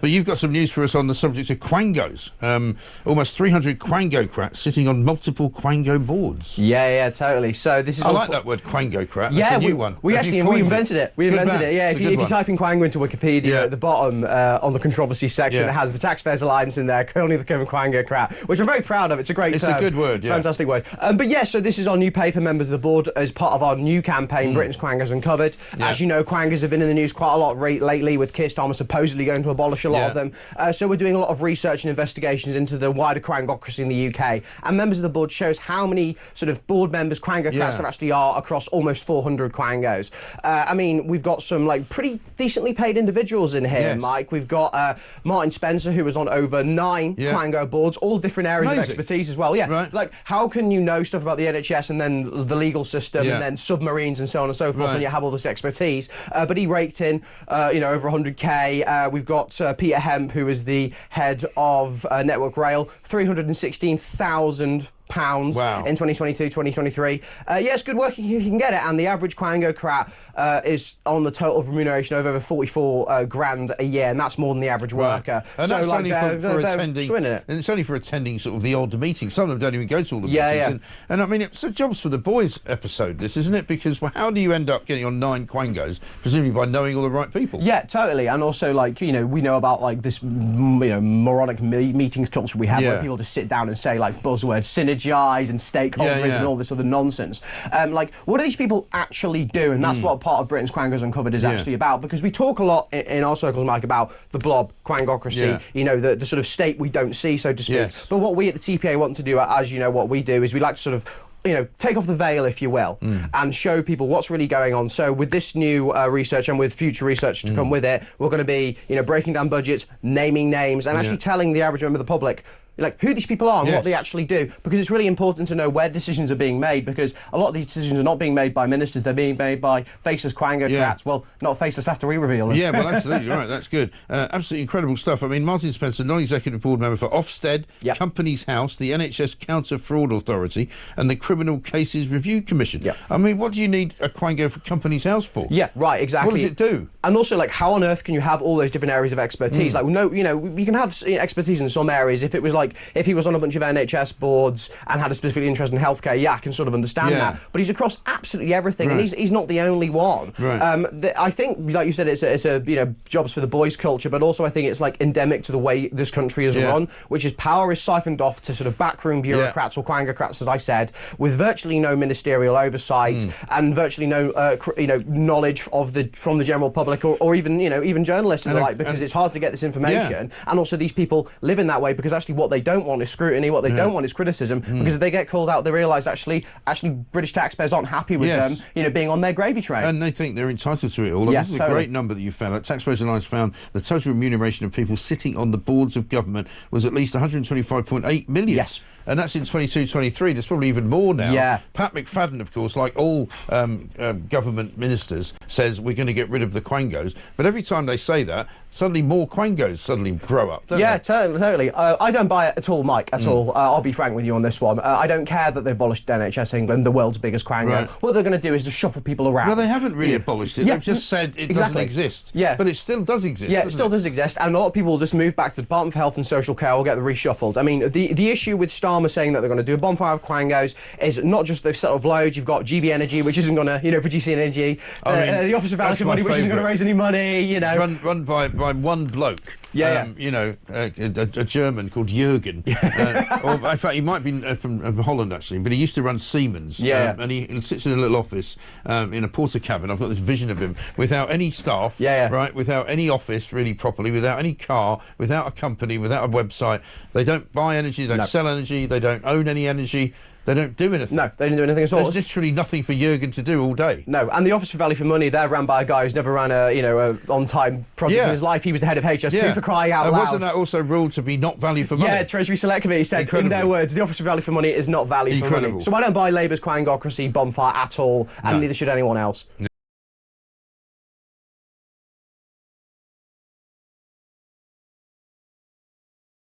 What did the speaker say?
But you've got some news for us on the subject of Quangos. Almost 300 Quangocrats sitting on multiple Quango boards. Yeah, totally. So this is. I like that word, Quangocrat. Yeah, that's a new one. We invented it. We invented it. Yeah, if you type in Quango into Wikipedia, at the bottom on the controversy section, it has the Taxpayers Alliance in there. Currently the Quangocrat, which I'm very proud of. It's a great. It's a good word. Yeah. Fantastic word. But yeah, so this is our new paper. Members of the board as part of our new campaign, Britain's Quangos Uncovered. As you know, Quangos have been in the news quite a lot lately, with Keir Starmer supposedly going to abolish a lot of them. So we're doing a lot of research and investigations into the wider Quangocracy in the UK. And members of the board shows how many sort of board members, Quangocrats, there actually are across almost 400 Quangos. I mean, we've got some like pretty decently paid individuals in here, Mike. We've got Martin Spencer, who was on over 9 Quango boards, all all different areas of expertise as well. Like how can you know stuff about the NHS and then the legal system and then submarines and so on and so forth, and you have all this expertise? But he raked in, over 100k. We've got Peter Hemp, who is the head of Network Rail, 316,000 pounds in 2022, 2023. Yes, good work if you can get it. And the average Quangocrat is on the total remuneration of over 44 grand a year, and that's more than the average worker. And so that's only for attending. And it's only for attending sort of the odd meetings. Some of them don't even go to all the meetings. And I mean, it's a jobs for the boys episode, this, isn't it? Because how do you end up getting on 9 Quangos? Presumably by knowing all the right people. Yeah, totally. And also, like, we know about like this, moronic meetings culture we have where people just sit down and say like buzzwords, synergize and stakeholderism and all this other nonsense. Like, what do these people actually do? And that's what part of Britain's Quangos Uncovered is actually about, because we talk a lot in our circles, Mike, about the blob, Quangocracy, the sort of state we don't see, so to speak. But what we at the TPA want to do, as you know, what we do is we like to sort of take off the veil, if you will, and show people what's really going on. So with this new research and with future research to come with it, we're going to be, breaking down budgets, naming names, and actually telling the average member of the public who these people are and what they actually do, because it's really important to know where decisions are being made, because a lot of these decisions are not being made by ministers, they're being made by faceless Quangocrats. Well, not faceless after we reveal them. Yeah, well, absolutely right, that's good. Absolutely incredible stuff. I mean, Martin Spencer, non-executive board member for Ofsted, Companies House, the NHS Counter-Fraud Authority and the Criminal Cases Review Commission. I mean, what do you need a Quango for Companies House for? Yeah, right, exactly. What does it do? And also, like, how on earth can you have all those different areas of expertise? Like, no, you can have expertise in some areas. If it was like, if he was on a bunch of NHS boards and had a specific interest in healthcare, I can sort of understand that. But he's across absolutely everything, and he's not the only one. I think, like you said, it's a jobs for the boys culture, but also I think it's like endemic to the way this country is run, which is power is siphoned off to sort of backroom bureaucrats or Quangocrats, as I said, with virtually no ministerial oversight and virtually no knowledge from the general public or even journalists and the like, because it's hard to get this information. And also these people live in that way because actually what they don't want is scrutiny, what they don't want is criticism, because if they get called out, they realise actually British taxpayers aren't happy with them, being on their gravy train. And they think they're entitled to it all. This is a great number that you found. Taxpayers Alliance found the total remuneration of people sitting on the boards of government was at least 125.8 million. Yes. And that's in 22-23. There's probably even more now. Yeah. Pat McFadden, of course, like all government ministers, says we're going to get rid of the Quangos. But every time they say that, suddenly more Quangos suddenly grow up, don't they? Totally. I don't buy it at all, Mike, at all. I'll be frank with you on this one. I don't care that they've abolished NHS England, the world's biggest Quango. What they're going to do is just shuffle people around. Well, they haven't really abolished it. They've just said it doesn't exist. But it still does exist, it still does exist, and a lot of people will just move back to the Department for Health and Social Care or get reshuffled. I mean, the issue with Starmer saying that they're going to do a bonfire of Quangos is not just they've settled loads. You've got GB Energy, which isn't going to, produce any energy. The Office of Value for Money, which isn't going to raise any money, Run by one bloke. A German called Jürgen. Or in fact, he might be from Holland, actually, but he used to run Siemens. And he sits in a little office in a porter cabin. I've got this vision of him without any staff, right, without any office really properly, without any car, without a company, without a website. They don't buy energy, they don't sell energy, they don't own any energy. They don't do anything. No, they didn't do anything at all. There's literally nothing for Jürgen to do all day. No, and the Office for Value for Money, they're run by a guy who's never ran a on-time project in his life. He was the head of HS2 for crying out loud. Wasn't that also ruled to be not value for money? Yeah, Treasury Select Committee said in their words, the Office for Value for Money is not value for money. So I don't buy Labour's Quangocracy bonfire at all, and neither should anyone else.